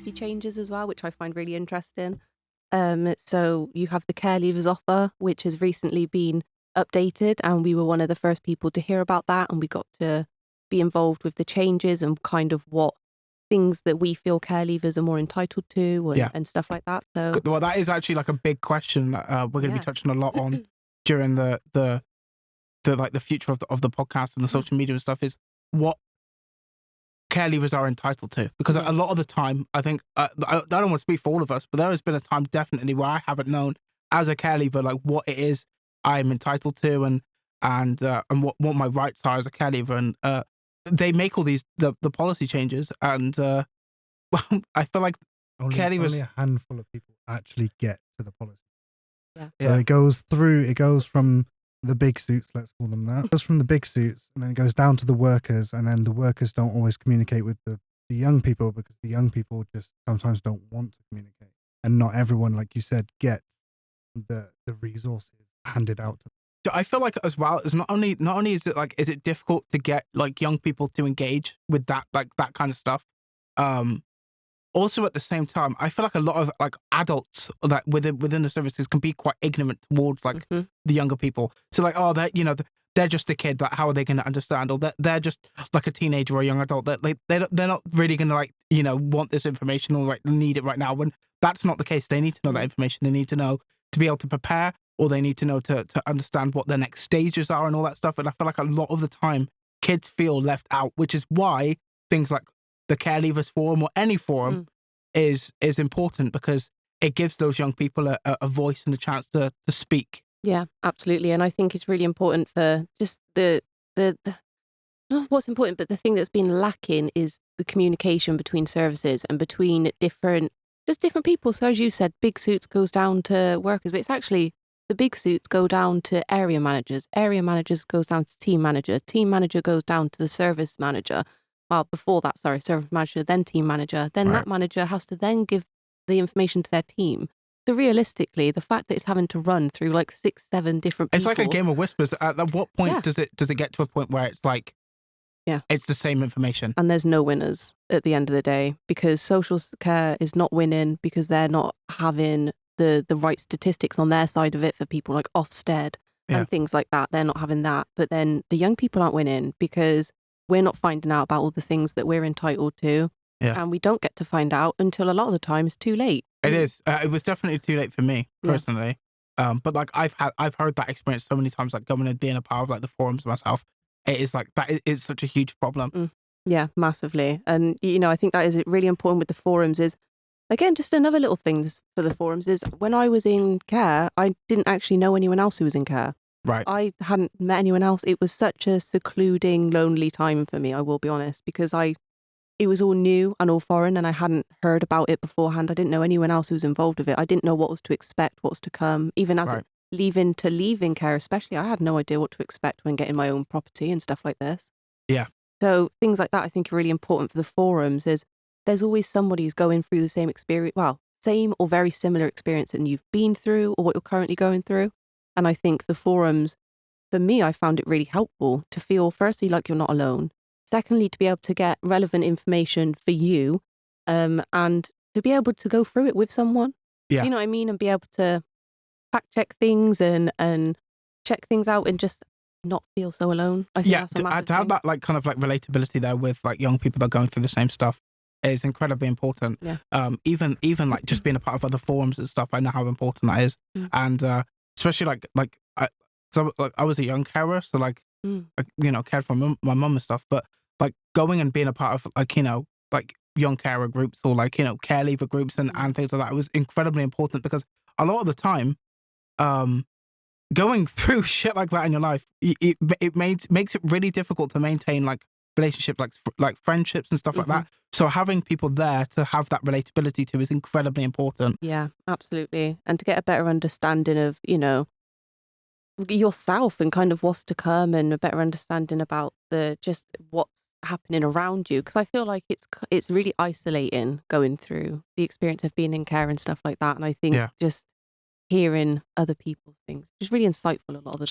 policy changes as well, which I find really interesting. So you have the care leavers offer, which has recently been updated, and we were one of the first people to hear about that, and we got to be involved with the changes and kind of what things that we feel care leavers are more entitled to Yeah. and stuff like that. So Well, that is actually like a big question that we're going to be yeah. touching a lot on during the like the future of the podcast and the social media and stuff, is what care leavers are entitled to. Because Yeah. a lot of the time, I think, I don't want to speak for all of us, but there has been a time definitely where I haven't known as a care leaver, like what it is I'm entitled to and what my rights are as a care leaver. And they make all these, the policy changes, and well, I feel like care Only leavers, a handful of people actually get to the policy. Yeah. So Yeah. it goes from the big suits, let's call them that. It goes from the big suits and then it goes down to the workers, and then the workers don't always communicate with the young people because the young people just sometimes don't want to communicate. And not everyone, like you said, gets the resources handed out to them. I feel like as well as not only is it like, is it difficult to get like young people to engage with that, like that kind of stuff. Also at the same time, I feel like a lot of like adults that within the services can be quite ignorant towards like the younger people. So like, oh, they're just a kid. Like, how are they going to understand? Or they're just like a teenager or a young adult. That they're not really going to like want this information or like need it right now. When that's not the case, they need to know that information. They need to know to be able to prepare, or they need to know to understand what their next stages are and all that stuff. And I feel like a lot of the time, kids feel left out, which is why things like the Care Leavers Forum or any forum is important, because it gives those young people a voice and a chance to speak. Yeah, absolutely. And I think it's really important for just the not what's important, but the thing that's been lacking is the communication between services and between different people. So as you said, big suits goes down to workers, but it's actually the big suits go down to area managers goes down to team manager goes down to the service manager. Well, before that, sorry, service manager, then team manager, then that manager has to then give the information to their team. So realistically, the fact that it's having to run through like 6, 7 different people. It's like a game of whispers. At what point does it get to a point where it's like, it's the same information? And there's no winners at the end of the day, because social care is not winning because they're not having the right statistics on their side of it for people like Ofsted and things like that. They're not having that. But then the young people aren't winning because we're not finding out about all the things that we're entitled to. Yeah. And we don't get to find out until a lot of the time it's too late. It is. It was definitely too late for me personally. But like I've heard that experience so many times, like going and being a part of like the forums myself. It is like that is such a huge problem. Yeah, massively. And I think that is really important with the forums. Is again, just another little thing for the forums is when I was in care, I didn't actually know anyone else who was in care. Right. I hadn't met anyone else. It was such a secluding, lonely time for me, I will be honest, because it was all new and all foreign and I hadn't heard about it beforehand. I didn't know anyone else who was involved with it. I didn't know what was to expect, what's to come. Even as leaving care especially, I had no idea what to expect when getting my own property and stuff like this. Yeah. So things like that I think are really important for the forums. Is there's always somebody who's going through the same experience, same or very similar experience that you've been through or what you're currently going through. And I think the forums, for me, I found it really helpful to feel, firstly, like you're not alone. Secondly, to be able to get relevant information for you, and to be able to go through it with someone. Yeah. You know what I mean? And be able to fact check things and check things out and just not feel so alone. I think that's a massive to have thing. that like kind of like relatability there with like young people that are going through the same stuff is incredibly important. Yeah. Even like just being a part of other forums and stuff, I know how important that is. And especially like I was a young carer, so like cared for my mum and stuff, but like going and being a part of like like young carer groups or like care leaver groups and things like that, it was incredibly important, because a lot of the time going through shit like that in your life, it makes it really difficult to maintain like relationships, like friendships and stuff like that. So having people there to have that relatability to is incredibly important. Yeah, absolutely. And to get a better understanding of yourself and kind of what's to come, and a better understanding about just what's happening around you, because I feel like it's really isolating going through the experience of being in care and stuff like that. And I think just hearing other people's things is really insightful a lot of the